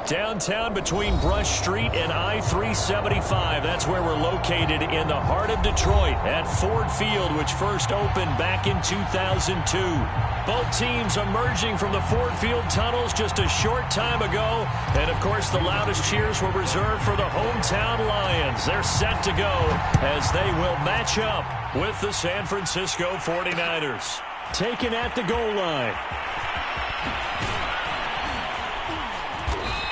Downtown between Brush Street and I-375. That's where we're located in the heart of Detroit at Ford Field, which first opened back in 2002. Both teams emerging from the Ford Field tunnels just a short time ago. And, of course, the loudest cheers were reserved for the hometown Lions. They're set to go as they will match up with the San Francisco 49ers. Taken at the goal line.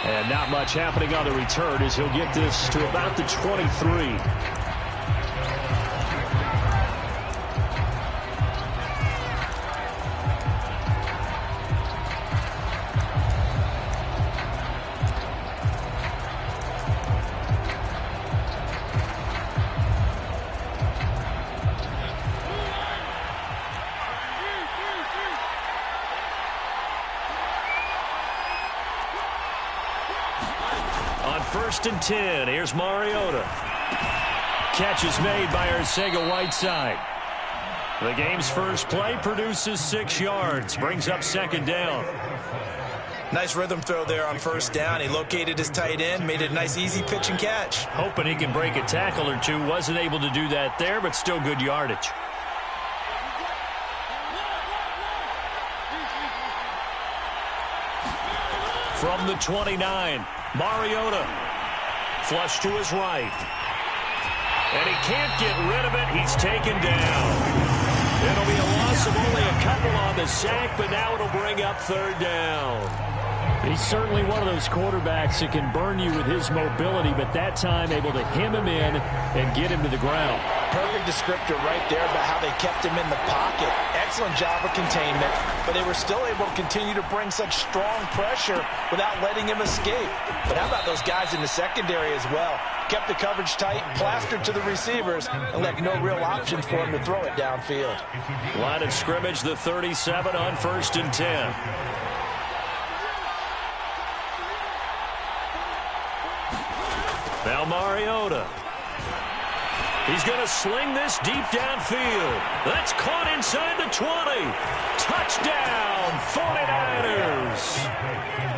And not much happening on the return as he'll get this to about the 23. First and 10. Here's Mariota. Catch is made by Arcega-Whiteside. The game's first play produces 6 yards. Brings up second down. Nice rhythm throw there on first down. He located his tight end, made it a nice easy pitch and catch. Hoping he can break a tackle or two. Wasn't able to do that there, but still good yardage. From the 29, Mariota. Flush to his right. And he can't get rid of it. He's taken down. It'll be a loss of only a couple on the sack, but now it'll bring up third down. He's certainly one of those quarterbacks that can burn you with his mobility, but that time able to hem him in and get him to the ground. Perfect descriptor right there about how they kept him in the pocket. Excellent job of containment, but they were still able to continue to bring such strong pressure without letting him escape. But how about those guys in the secondary as well? Kept the coverage tight, plastered to the receivers, and left no real options for him to throw it downfield. Line of scrimmage, the 37 on first and 10. Now Mariota. He's going to sling this deep downfield. That's caught inside the 20. Touchdown, 49ers.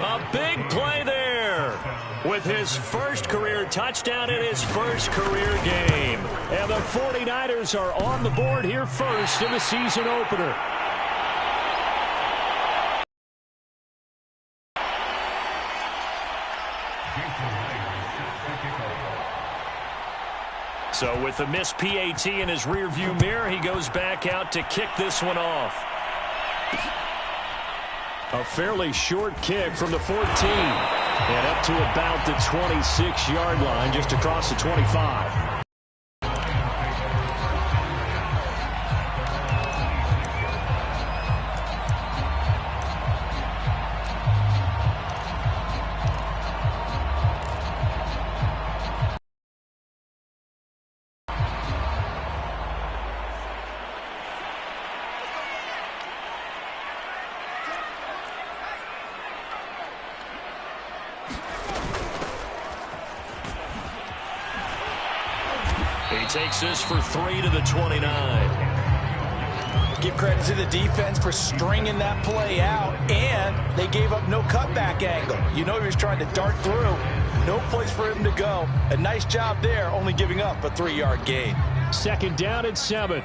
A big play there with his first career touchdown in his first career game. And the 49ers are on the board here first in the season opener. So with the missed PAT in his rearview mirror, he goes back out to kick this one off. A fairly short kick from the 14. And up to about the 26-yard line, just across the 25. Takes this for 3 to the 29. Give credit to the defense for stringing that play out, and they gave up no cutback angle. You know he was trying to dart through. No place for him to go. A nice job there, only giving up a 3-yard gain. Second down and 7.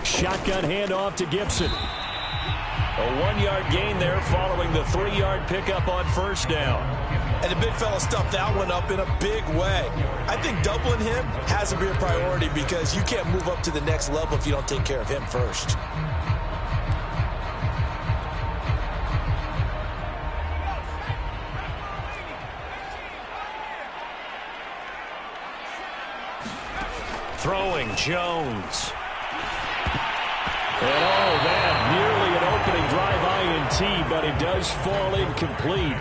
Shotgun handoff to Gibson. A 1-yard gain there following the 3-yard pickup on first down. And the big fella stuffed that one up in a big way. I think doubling him has to be a priority because you can't move up to the next level if you don't take care of him first. Throwing Jones. And that nearly an opening drive INT, but it does fall incomplete.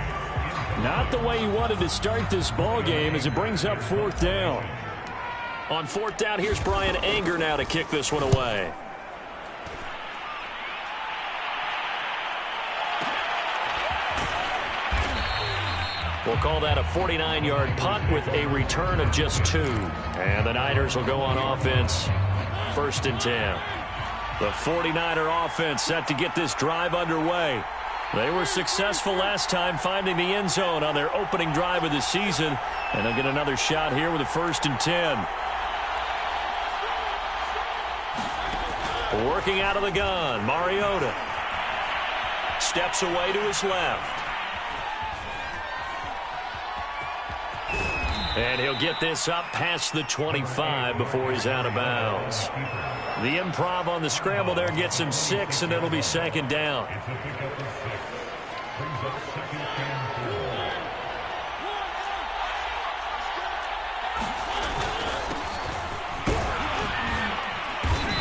Not the way he wanted to start this ball game as it brings up fourth down. On fourth down, here's Brian Anger now to kick this one away. We'll call that a 49-yard punt with a return of just 2. And the Niners will go on offense, 1st and 10. The 49er offense set to get this drive underway. They were successful last time finding the end zone on their opening drive of the season. And they'll get another shot here with a 1st and 10. Working out of the gun, Mariota. Steps away to his left. And he'll get this up past the 25 before he's out of bounds. The improv on the scramble there gets him 6, and it'll be 2nd down.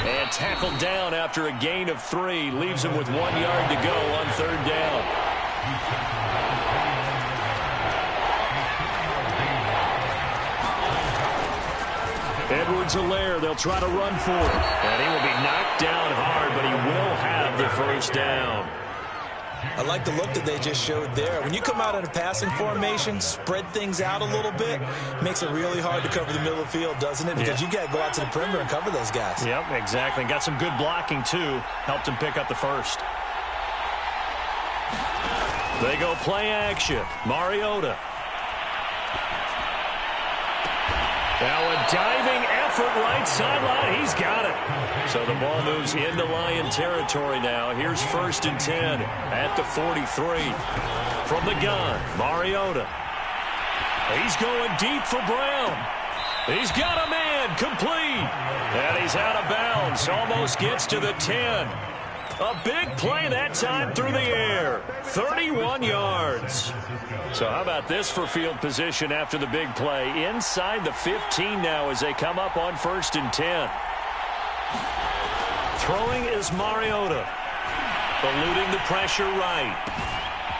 And tackled down after a gain of 3. Leaves him with 1 yard to go on 3rd down. Edwards-Helaire, they'll try to run for it. And he will be knocked down hard, but he will have the 1st down. I like the look that they just showed there. When you come out in a passing formation, spread things out a little bit, makes it really hard to cover the middle of the field, doesn't it? Because you got to go out to the perimeter and cover those guys. Yep, exactly. Got some good blocking, too. Helped him pick up the 1st. They go play action. Mariota. Now a diving effort right sideline. He's got it. So the ball moves into Lion territory now. Here's 1st and 10 at the 43. From the gun, Mariota. He's going deep for Brown. He's got a man complete. And he's out of bounds. Almost gets to the 10. A big play that time through the air. 31 yards. So how about this for field position after the big play? Inside the 15 now as they come up on 1st and 10. Throwing is Mariota. Eluding the pressure right.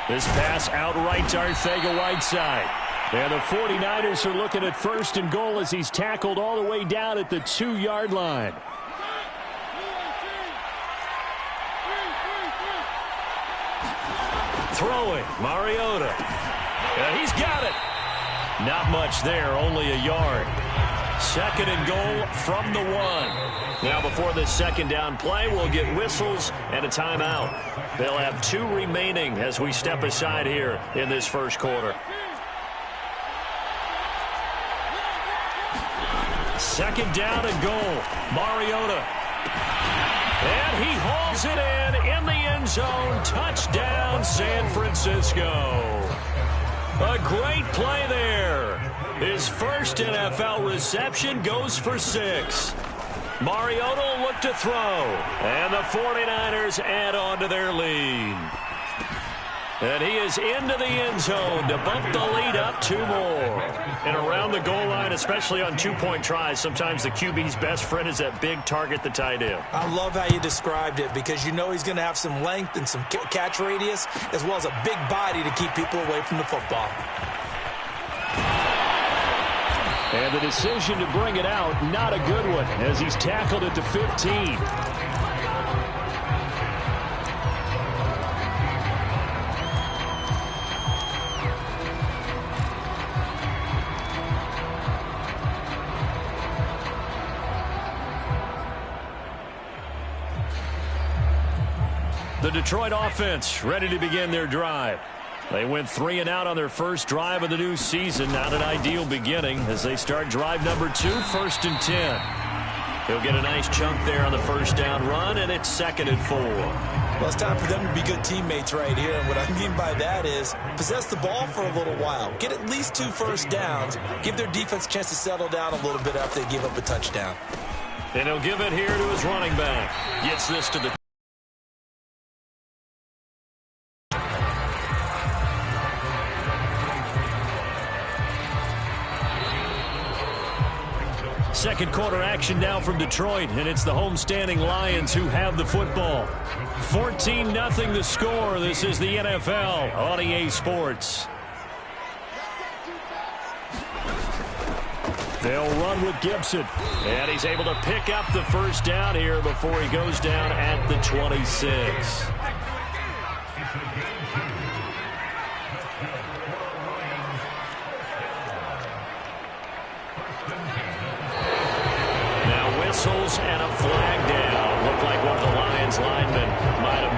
This pass outright to Arcega-Whiteside. And the 49ers are looking at 1st and goal as he's tackled all the way down at the 2-yard line. Throwing, Mariota. He's got it. Not much there, only a yard. 2nd and goal from the 1. Now before this 2nd down play, we'll get whistles and a timeout. They'll have 2 remaining as we step aside here in this 1st quarter. 2nd down and goal. Mariota. And he hauls it in the end zone. Touchdown, San Francisco. A great play there. His first NFL reception goes for 6. Mariota will look to throw. And the 49ers add on to their lead. And he is into the end zone to bump the lead up 2 more. And around the goal line, especially on 2-point tries, sometimes the QB's best friend is that big target, the tight end. I love how you described it because you know he's going to have some length and some catch radius as well as a big body to keep people away from the football. And the decision to bring it out, not a good one, as he's tackled at the 15. The Detroit offense ready to begin their drive. They went 3 and out on their first drive of the new season. Not an ideal beginning as they start drive number 2, 1st and 10. He'll get a nice chunk there on the 1st down run, and it's 2nd and 4. Well, it's time for them to be good teammates right here. And what I mean by that is possess the ball for a little while. Get at least 2 first downs. Give their defense a chance to settle down a little bit after they give up a touchdown. And he'll give it here to his running back. Gets this to the second quarter action now from Detroit, and it's the homestanding Lions who have the football. 14-0 the score. This is the NFL on EA Sports. They'll run with Gibson, and he's able to pick up the 1st down here before he goes down at the 26. wrestles and a flag down. Looked like one of the Lions linemen might have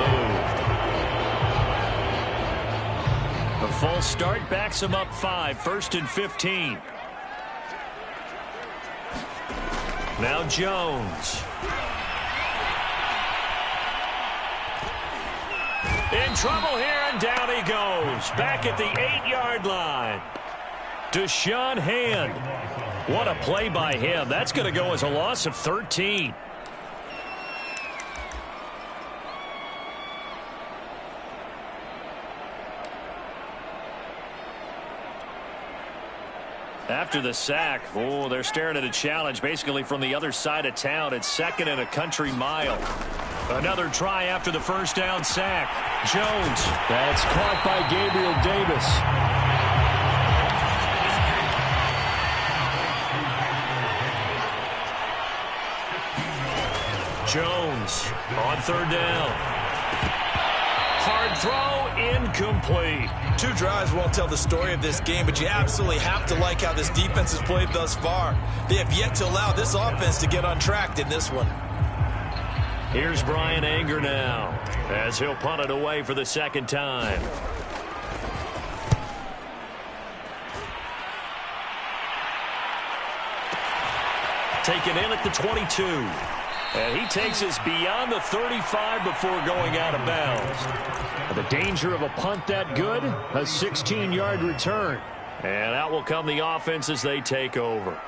moved. The false start backs him up 5, 1st and 15. Now Jones. In trouble here, and down he goes. Back at the 8-yard line. Deshaun Hand. What a play by him. That's going to go as a loss of 13. After the sack, they're staring at a challenge basically from the other side of town. It's 2nd and a country mile. Another try after the first down sack. Jones. That's caught by Gabriel Davis. Jones on 3rd down. Hard throw, incomplete. 2 drives won't tell the story of this game, but you absolutely have to like how this defense has played thus far. They have yet to allow this offense to get untracked in this one. Here's Brian Anger now, as he'll punt it away for the 2nd time. Taken in at the 22. And he takes us beyond the 35 before going out of bounds. The danger of a punt that good, a 16-yard return. And out will come the offense as they take over.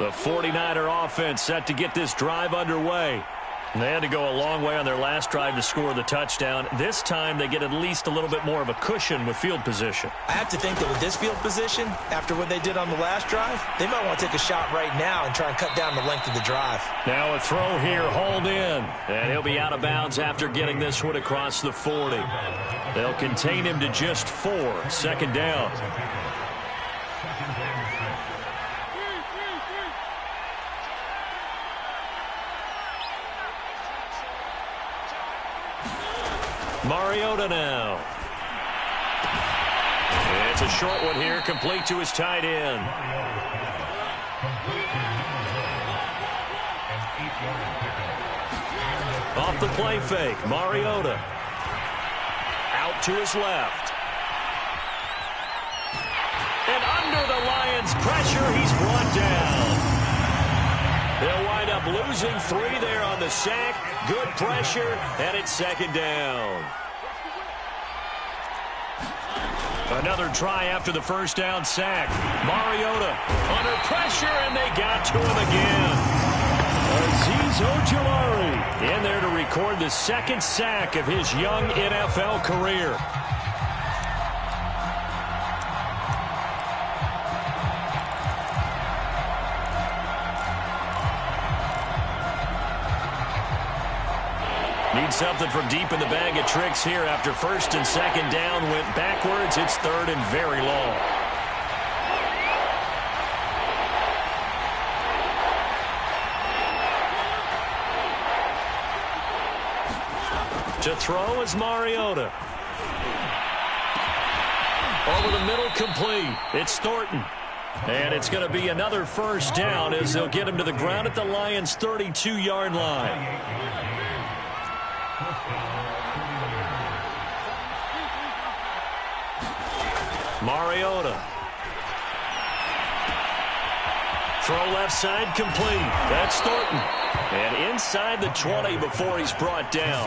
The 49er offense set to get this drive underway. And they had to go a long way on their last drive to score the touchdown. This time they get at least a little bit more of a cushion with field position. I have to think that with this field position, after what they did on the last drive, they might want to take a shot right now and try and cut down the length of the drive. Now a throw here, hauled in. And he'll be out of bounds after getting this one across the 40. They'll contain him to just 4, 2nd down. Mariota now. It's a short one here, complete to his tight end. Off the play fake, Mariota. Out to his left. And under the Lions' pressure, he's brought down. They'll wind up losing 3 there on the sack. Good pressure, and it's 2nd down. Another try after the first down sack. Mariota under pressure, and they got to him again. Azeez Ojulari in there to record the 2nd sack of his young NFL career. Need something from deep in the bag of tricks here after 1st and 2nd down went backwards. It's 3rd and very long. To throw is Mariota. Over the middle, complete. It's Thornton. And it's going to be another 1st down as they'll get him to the ground at the Lions' 32-yard line. Mariota. Throw left side, complete. That's Thornton. And inside the 20 before he's brought down.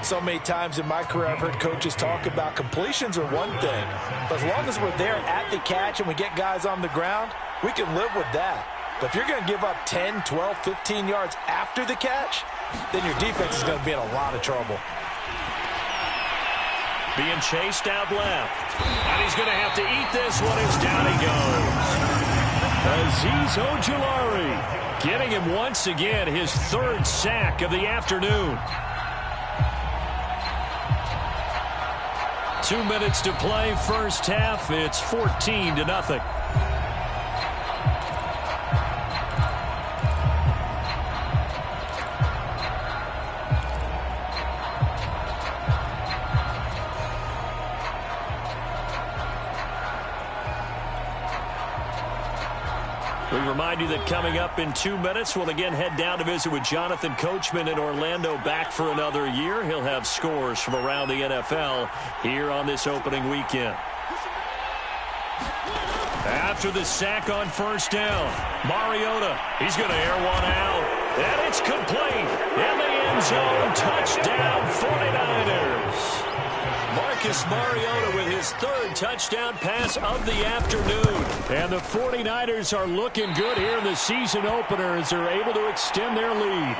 So many times in my career I've heard coaches talk about completions are one thing. But as long as we're there at the catch and we get guys on the ground, we can live with that. But if you're going to give up 10, 12, 15 yards after the catch, then your defense is going to be in a lot of trouble. Being chased out left. And he's going to have to eat this one as down he goes. Azeez Ojulari getting him once again his 3rd sack of the afternoon. 2 minutes to play, first half. It's 14-0. We remind you that coming up in 2 minutes, we'll again head down to visit with Jonathan Coachman in Orlando, back for another year. He'll have scores from around the NFL here on this opening weekend. After the sack on first down, Mariota, he's going to air one out, and it's complete. In the end zone, touchdown 49ers. Marcus Mariota with his third touchdown pass of the afternoon. And the 49ers are looking good here in the season opener as they're able to extend their lead.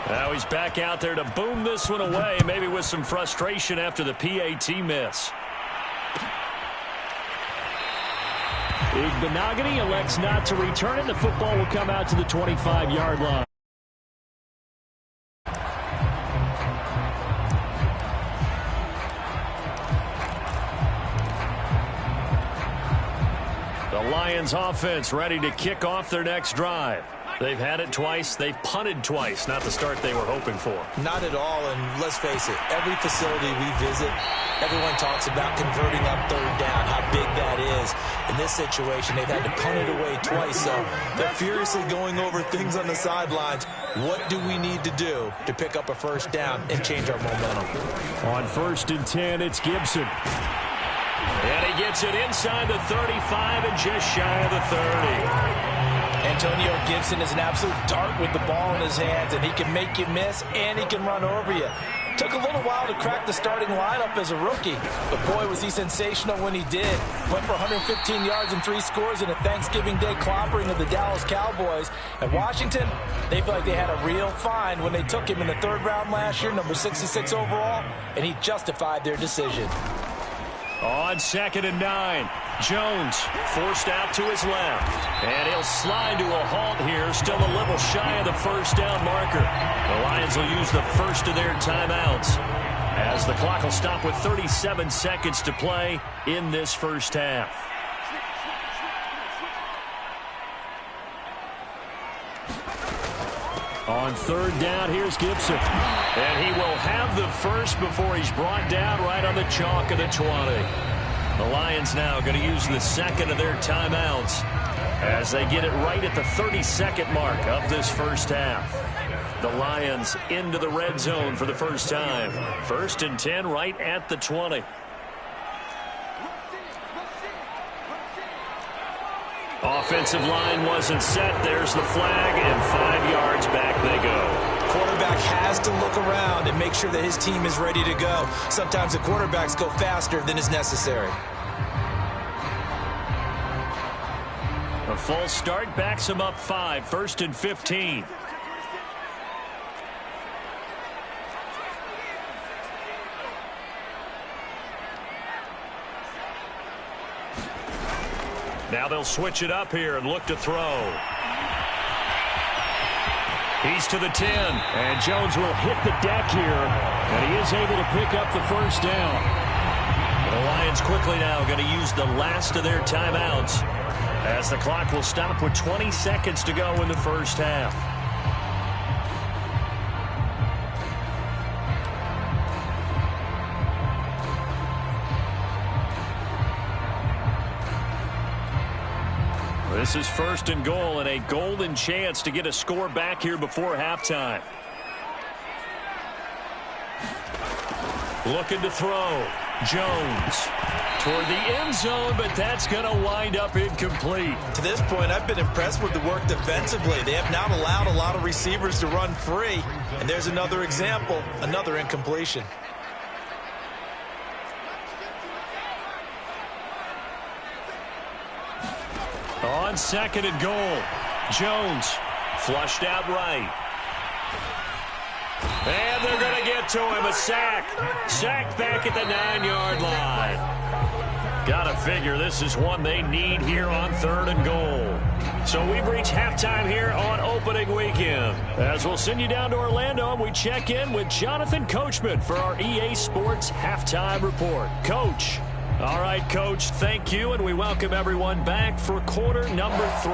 Now he's back out there to boom this one away, maybe with some frustration after the PAT miss. Igbenogany elects not to return it. The football will come out to the 25-yard line. The Lions offense ready to kick off their next drive. They've had it twice. They've punted twice. Not the start they were hoping for. Not at all, and let's face it, every facility we visit, everyone talks about converting on third down, how big that is. In this situation, they've had to punt it away twice, so they're furiously going over things on the sidelines. What do we need to do to pick up a first down and change our momentum? On 1st and 10, it's Gibson. And he gets it inside the 35 and just shy of the 30. Antonio Gibson is an absolute dart with the ball in his hands, and he can make you miss, and he can run over you. Took a little while to crack the starting lineup as a rookie, but boy, was he sensational when he did. Went for 115 yards and 3 scores in a Thanksgiving Day clobbering of the Dallas Cowboys. At Washington, they feel like they had a real find when they took him in the 3rd round last year, number 66 overall, and he justified their decision. On 2nd and 9, Jones forced out to his left. And he'll slide to a halt here, still a little shy of the first down marker. The Lions will use the first of their timeouts as the clock will stop with 37 seconds to play in this first half. On 3rd down, here's Gibson. And he will have the first before he's brought down right on the chalk of the 20. The Lions now going to use the second of their timeouts as they get it right at the 32nd mark of this first half. The Lions into the red zone for the first time. 1st and 10 right at the 20. Offensive line wasn't set. There's the flag, and 5 yards back they go. Quarterback has to look around and make sure that his team is ready to go. Sometimes the quarterbacks go faster than is necessary. A false start backs him up 5. 1st and 15. Now they'll switch it up here and look to throw. He's to the 10, and Jones will hit the deck here, and he is able to pick up the first down. The Lions quickly now going to use the last of their timeouts as the clock will stop with 20 seconds to go in the first half. This is 1st and goal and a golden chance to get a score back here before halftime. Looking to throw. Jones toward the end zone, but that's going to wind up incomplete. To this point, I've been impressed with the work defensively. They have not allowed a lot of receivers to run free. And there's another example, another incompletion. On 2nd and goal, Jones flushed out right. And they're going to get to him. A sack. Sacked back at the 9-yard line. Got to figure this is one they need here on 3rd and goal. So we've reached halftime here on opening weekend. As we'll send you down to Orlando, and we check in with Jonathan Coachman for our EA Sports Halftime Report. Coach. All right, Coach, thank you, and we welcome everyone back for quarter number 3.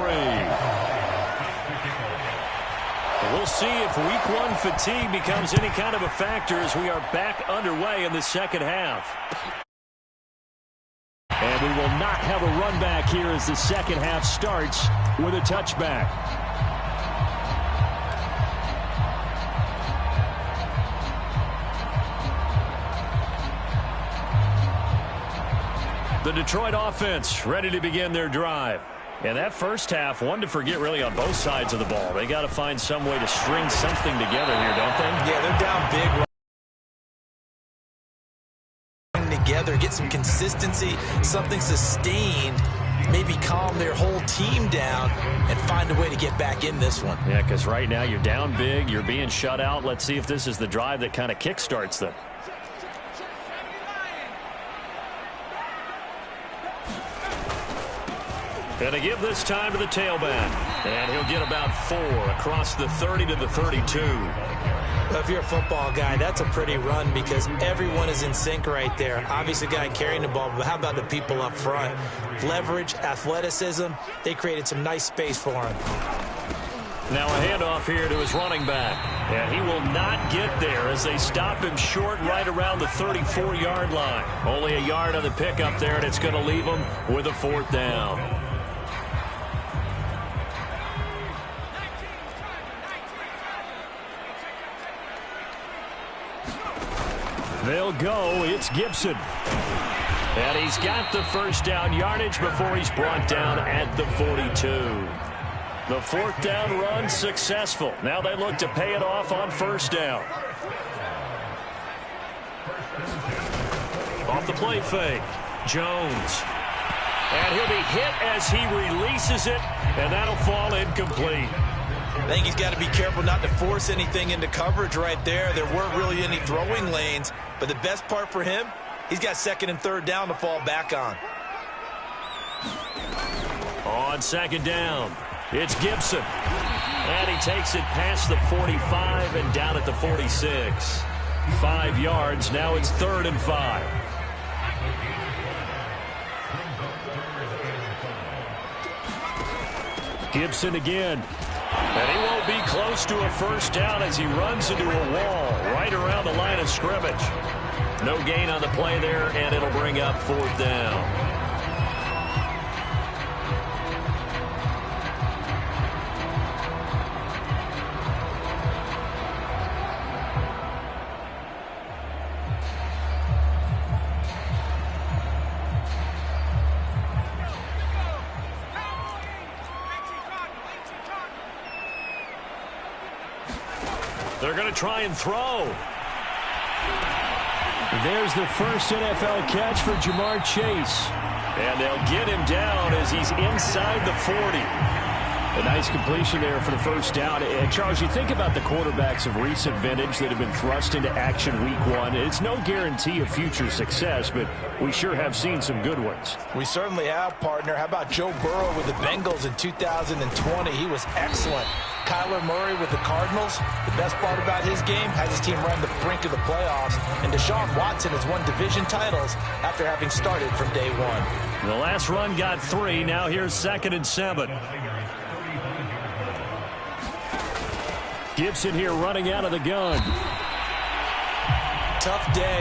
We'll see if week 1 fatigue becomes any kind of a factor as we are back underway in the second half. And we will not have a run back here as the second half starts with a touchback. The Detroit offense ready to begin their drive. And that first half, one to forget really on both sides of the ball. They got to find some way to string something together here, don't they? Yeah, they're down big. Together, get some consistency, something sustained, maybe calm their whole team down and find a way to get back in this one. Yeah, because right now you're down big, you're being shut out. Let's see if this is the drive that kind of kickstarts them. And to give this time to the tailback. And he'll get about 4 across the 30 to the 32. Well, if you're a football guy, that's a pretty run because everyone is in sync right there. Obviously, the guy carrying the ball, but how about the people up front? Leverage, athleticism, they created some nice space for him. Now a handoff here to his running back. And he will not get there as they stop him short right around the 34-yard line. Only a yard on the pickup there, and it's going to leave him with a 4th down. They'll go. It's Gibson. And he's got the first down yardage before he's brought down at the 42. The 4th down run successful. Now they look to pay it off on first down. Off the play fake. Jones. And he'll be hit as he releases it, and that'll fall incomplete. I think he's got to be careful not to force anything into coverage right there. There weren't really any throwing lanes, but the best part for him, he's got 2nd and 3rd down to fall back on. On 2nd down, it's Gibson. And he takes it past the 45 and down at the 46. 5 yards, now it's 3rd and 5. Gibson again. And he won't be close to a first down as he runs into a wall right around the line of scrimmage. No gain on the play there, and it'll bring up 4th down. They're going to try and throw. There's the first NFL catch for Jamar Chase. And they'll get him down as he's inside the 40. A nice completion there for the first down. And Charles, you think about the quarterbacks of recent vintage that have been thrust into action week 1. It's no guarantee of future success, but we sure have seen some good ones. We certainly have, partner. How about Joe Burrow with the Bengals in 2020? He was excellent. Kyler Murray with the Cardinals. The best part about his game has his team run the brink of the playoffs. And Deshaun Watson has won division titles after having started from day 1. The last run got 3. Now here's 2nd and 7. Gibson here running out of the gun. Tough day,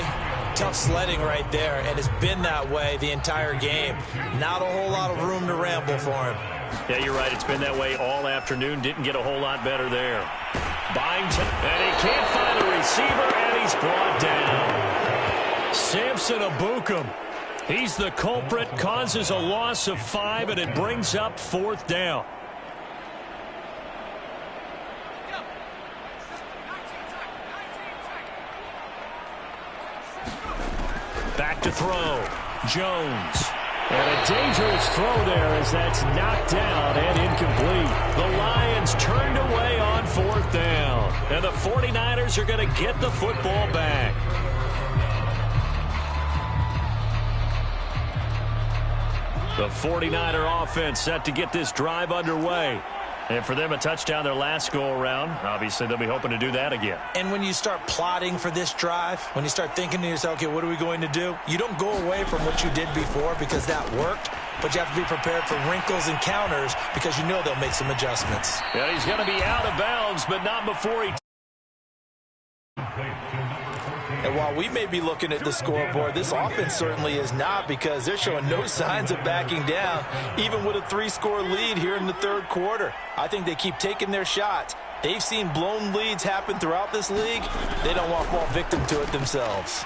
tough sledding right there, and it's been that way the entire game. Not a whole lot of room to ramble for him. Yeah, you're right. It's been that way all afternoon. Didn't get a whole lot better there. Byington, and he can't find a receiver, and he's brought down. Samson Abukum. He's the culprit, causes a loss of 5, and it brings up 4th down. Back to throw. Jones. And a dangerous throw there as that's knocked down and incomplete. The Lions turned away on 4th down. And the 49ers are going to get the football back. The 49er offense set to get this drive underway. And for them, a touchdown their last go-around. Obviously, they'll be hoping to do that again. And when you start plotting for this drive, when you start thinking to yourself, okay, what are we going to do? You don't go away from what you did before because that worked, but you have to be prepared for wrinkles and counters because you know they'll make some adjustments. Yeah, he's going to be out of bounds, but not before he... And while we may be looking at the scoreboard, this offense certainly is not, because they're showing no signs of backing down, even with a 3-score lead here in the third quarter. I think they keep taking their shots. They've seen blown leads happen throughout this league. They don't want to fall victim to it themselves.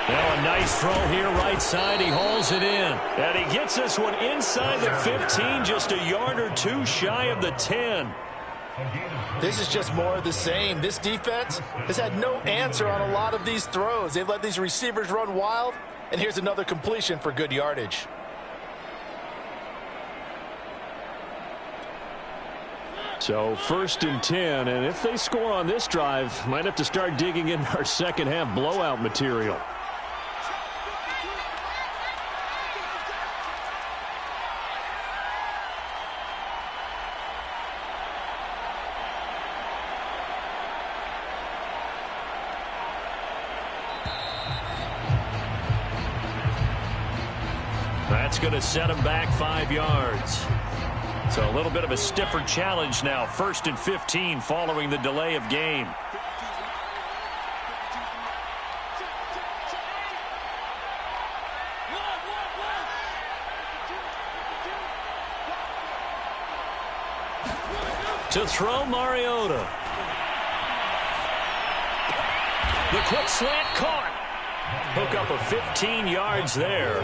Now a nice throw here right side. He hauls it in. And he gets this one inside the 15, just a yard or two shy of the 10. This is just more of the same. This defense has had no answer on a lot of these throws. They've let these receivers run wild, and here's another completion for good yardage. So 1st and 10, and if they score on this drive, might have to start digging in our second half blowout material. That's going to set him back 5 yards. So a little bit of a stiffer challenge now. 1st and 15 following the delay of game. To throw, Mariota. The quick slant caught. Hook up of 15 yards there.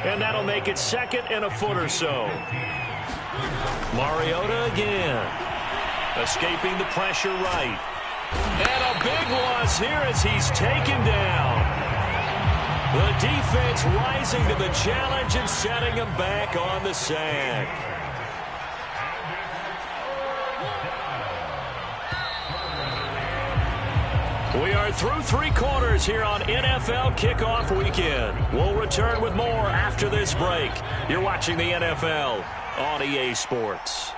And that'll make it 2nd and a foot or so. Mariota again. Escaping the pressure right. And a big loss here as he's taken down. The defense rising to the challenge and setting him back on the sack. We are through 3 quarters here on NFL Kickoff Weekend. We'll return with more after this break. You're watching the NFL on EA Sports.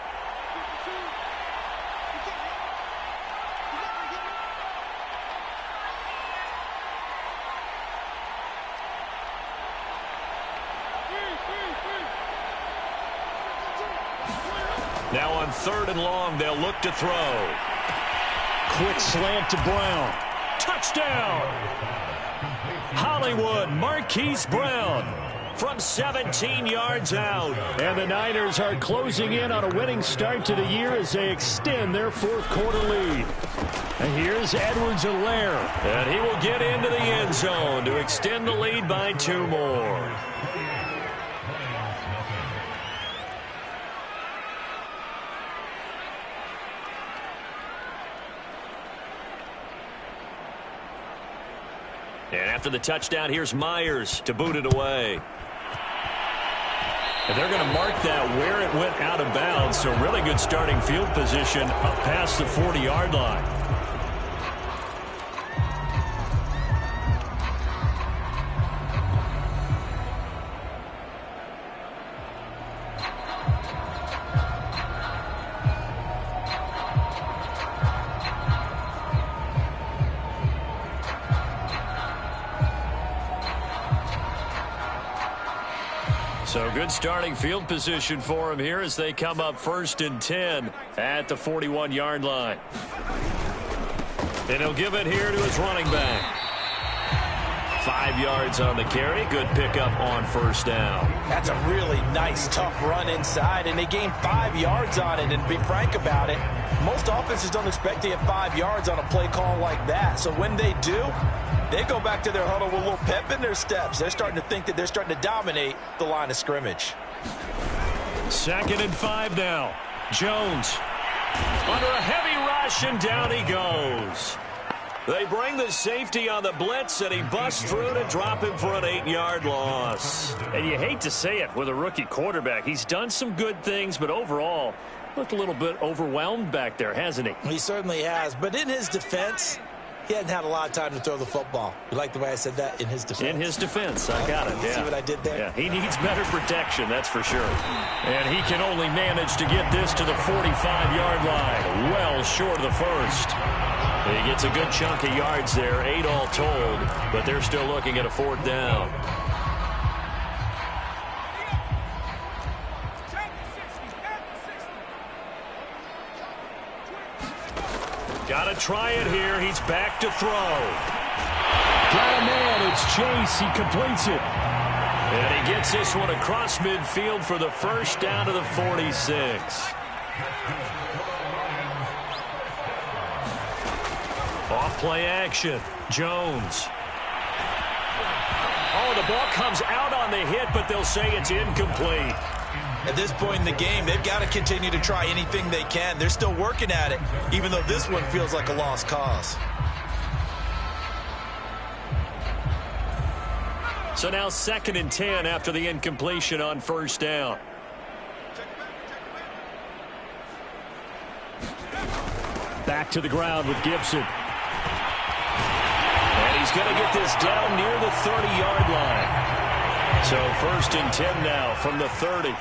Now on 3rd and long, they'll look to throw. Quick slant to Brown. Touchdown! Hollywood Marquise Brown from 17 yards out. And the Niners are closing in on a winning start to the year as they extend their 4th quarter lead. And here's Edwards-Helaire. And he will get into the end zone to extend the lead by 2 more. And after the touchdown, here's Myers to boot it away. And they're going to mark that where it went out of bounds. So really good starting field position up past the 40-yard line. So good starting field position for him here as they come up 1st and 10 at the 41-yard line. And he'll give it here to his running back. 5 yards on the carry. Good pickup on 1st down. That's a really nice, tough run inside, and they gained 5 yards on it. And to be frank about it, most offenses don't expect to get 5 yards on a play call like that. So when they do, they go back to their huddle with a little pep in their steps. They're starting to think that they're starting to dominate the line of scrimmage. 2nd and 5 now. Jones under a heavy rush, and down he goes. They bring the safety on the blitz, and he busts through to drop him for an 8-yard loss. And you hate to say it with a rookie quarterback. He's done some good things, but overall looked a little bit overwhelmed back there, hasn't he? He certainly has. But in his defense, he hadn't had a lot of time to throw the football. You like the way I said that? In his defense. In his defense. I got it. Yeah. See what I did there? Yeah, he needs better protection, that's for sure. And he can only manage to get this to the 45-yard line. Well short of the 1st. He gets a good chunk of yards there, 8 all told, but they're still looking at a 4th down. Got to try it here. He's back to throw. Got a man. It's Chase. He completes it. And he gets this one across midfield for the first down to the 46. Off play action. Jones. Oh, the ball comes out on the hit, but they'll say it's incomplete. At this point in the game, they've got to continue to try anything they can. They're still working at it, even though this one feels like a lost cause. So now 2nd and 10 after the incompletion on first down. Back to the ground with Gibson. And he's going to get this down near the 30-yard line. So 1st and 10 now from the 30.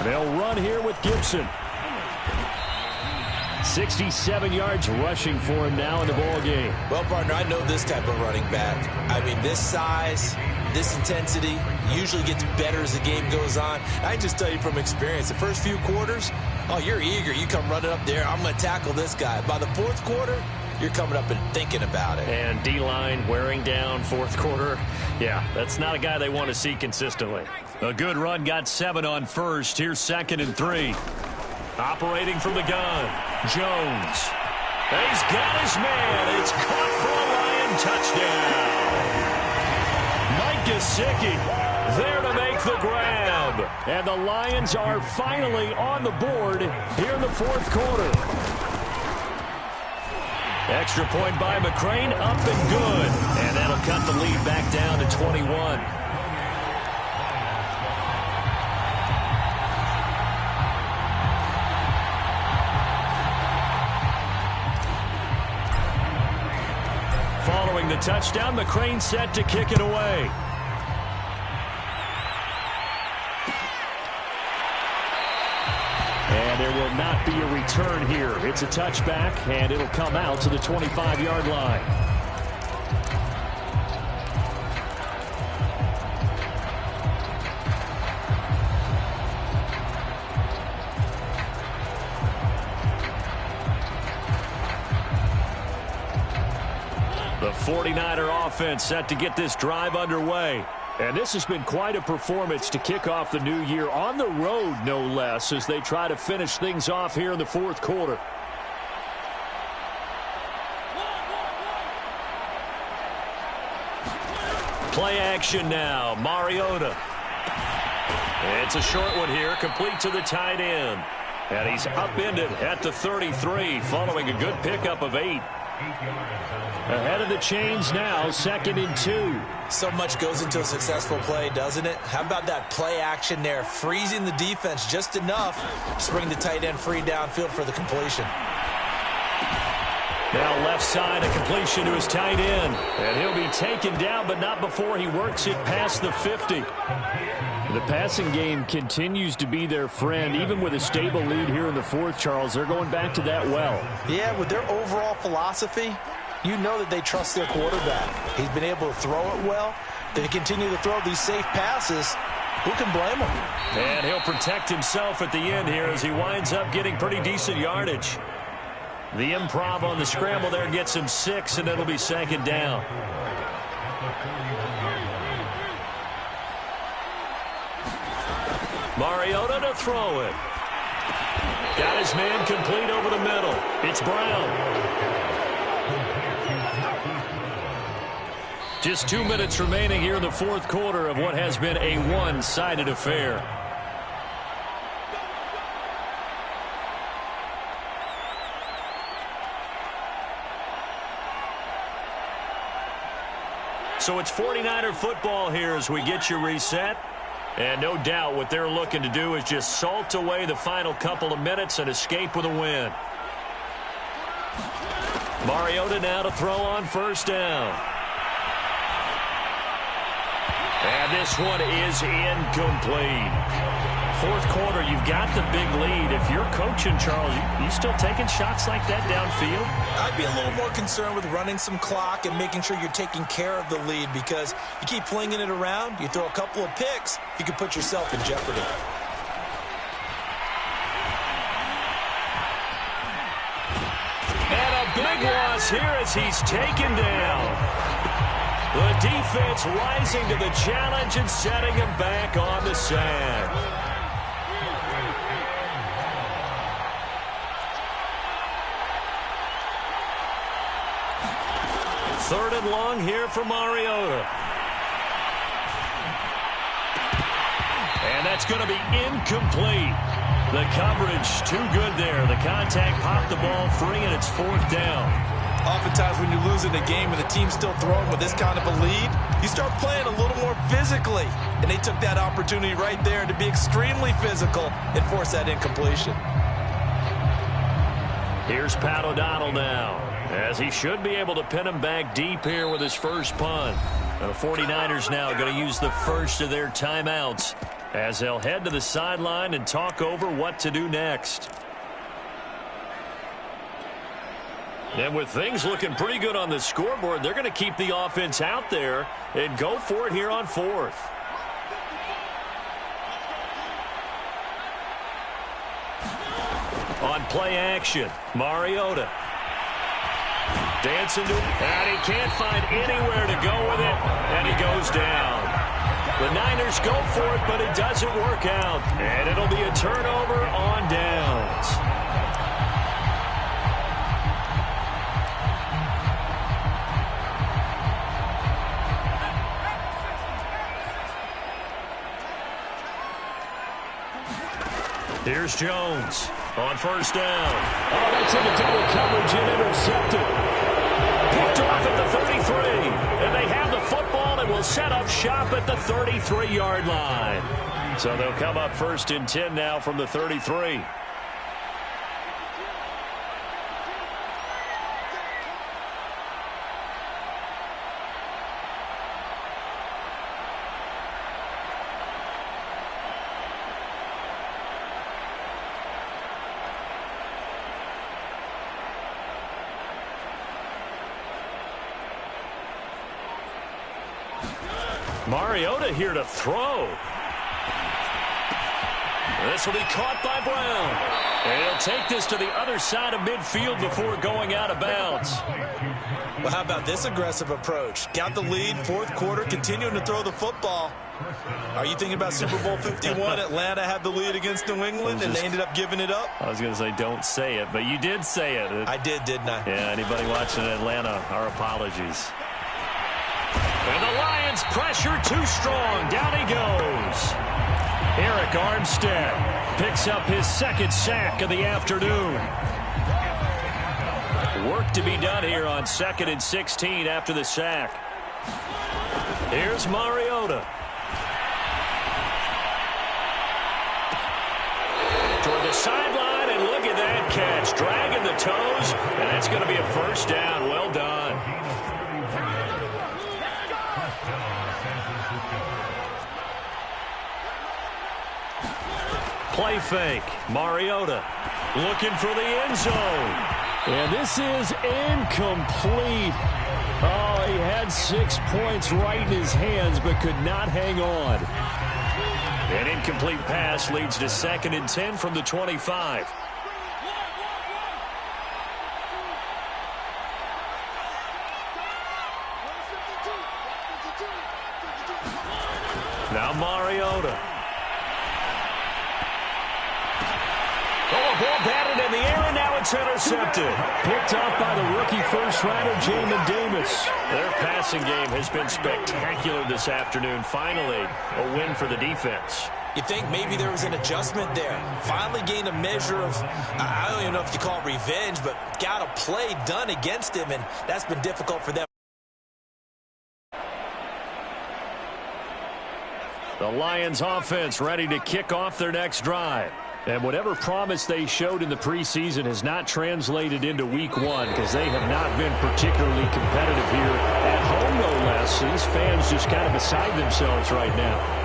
They'll run here with Gibson. 67 yards rushing for him now in the ball game. Well, partner, I know this type of running back. I mean, this size, this intensity usually gets better as the game goes on. I can just tell you from experience, the first few quarters, oh, you're eager. You come running up there. I'm going to tackle this guy. By the 4th quarter, you're coming up and thinking about it. And D-line wearing down 4th quarter. Yeah, that's not a guy they want to see consistently. A good run got 7 on first. Here's 2nd and 3. Operating from the gun. Jones. He's got his man. It's caught for a Lion touchdown. Mike Gesicki there to make the grab. And the Lions are finally on the board here in the 4th quarter. Extra point by McCrane, up and good. And that'll cut the lead back down to 21. Following the touchdown, McCrane set to kick it away. And there will not be a return here. It's a touchback, and it'll come out to the 25-yard line. The 49er offense set to get this drive underway. And this has been quite a performance to kick off the new year on the road, no less, as they try to finish things off here in the 4th quarter. Play action now. Mariota. It's a short one here, complete to the tight end. And he's upended at the 33, following a good pickup of 8. Ahead of the chains now, 2nd and 2. So much goes into a successful play, doesn't it? How about that play action there, freezing the defense just enough to bring the tight end free downfield for the completion. Now left side, a completion to his tight end. And he'll be taken down, but not before he works it past the 50. The passing game continues to be their friend, even with a stable lead here in the 4th, Charles. They're going back to that well. Yeah, with their overall philosophy, you know that they trust their quarterback. He's been able to throw it well. They continue to throw these safe passes. Who can blame him? And he'll protect himself at the end here as he winds up getting pretty decent yardage. The improv on the scramble there gets him 6, and it'll be 2nd down. Mariota to throw it. Got his man complete over the middle. It's Brown. Just 2 minutes remaining here in the 4th quarter of what has been a one-sided affair. So it's 49er football here as we get you reset. And no doubt what they're looking to do is just salt away the final couple of minutes and escape with a win. Mariota now to throw on first down. And this one is incomplete. Fourth quarter, you've got the big lead. If you're coaching, Charles, you still taking shots like that downfield? I'd be a little more concerned with running some clock and making sure you're taking care of the lead, because you keep flinging it around, you throw a couple of picks, you can put yourself in jeopardy. And a big loss here as he's taken down. The defense rising to the challenge and setting him back on the sack. Third and long here for Mariota. And that's going to be incomplete. The coverage too good there. The contact popped the ball free, and it's fourth down. Oftentimes when you're losing a game and the team's still throwing with this kind of a lead, you start playing a little more physically. And they took that opportunity right there to be extremely physical and force that incompletion. Here's Pat O'Donnell now, as he should be able to pin him back deep here with his first punt. The 49ers now going to use the first of their timeouts as they'll head to the sideline and talk over what to do next. And with things looking pretty good on the scoreboard, they're going to keep the offense out there and go for it here on fourth. On play action, Mariota. Dancing to it, and he can't find anywhere to go with it, and he goes down. The Niners go for it, but it doesn't work out, and it'll be a turnover on downs. Here's Jones on first down. Oh, that's into double coverage and intercepted. Picked off at the 33. And they have the football and will set up shop at the 33-yard line. So they'll come up first and 10 now from the 33. Mariota here to throw. This will be caught by Brown. And he'll take this to the other side of midfield before going out of bounds. Well, how about this aggressive approach? Got the lead, fourth quarter, continuing to throw the football. Are you thinking about Super Bowl 51? Atlanta had the lead against New England, and they ended up giving it up? I was going to say don't say it, but you did say it. I did, didn't I? Yeah, anybody watching Atlanta, our apologies. And the Lions pressure too strong. Down he goes. Eric Armstead picks up his second sack of the afternoon. Work to be done here on 2nd and 16 after the sack. Here's Mariota. Toward the sideline, and look at that catch. Dragging the toes, and that's going to be a first down. Well done. Play fake. Mariota looking for the end zone. And this is incomplete. Oh, he had 6 points right in his hands, but could not hang on. An incomplete pass leads to 2nd and 10 from the 25. Now Mariota. Oh, ball batted in the air, and now it's intercepted. Picked off by the rookie first-rounder, Jamin Davis. Their passing game has been spectacular this afternoon. Finally, a win for the defense. You think maybe there was an adjustment there. Finally gained a measure of, I don't even know if you call it revenge, but got a play done against him, and that's been difficult for them. The Lions offense ready to kick off their next drive. And whatever promise they showed in the preseason has not translated into week one, because they have not been particularly competitive here at home, no less. Russ. These fans just kind of beside themselves right now.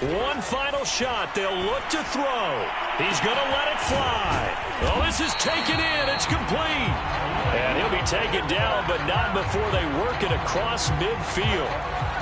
One final shot. They'll look to throw. He's going to let it fly. Oh, this is taken in. It's complete. And he'll be taken down, but not before they work it across midfield.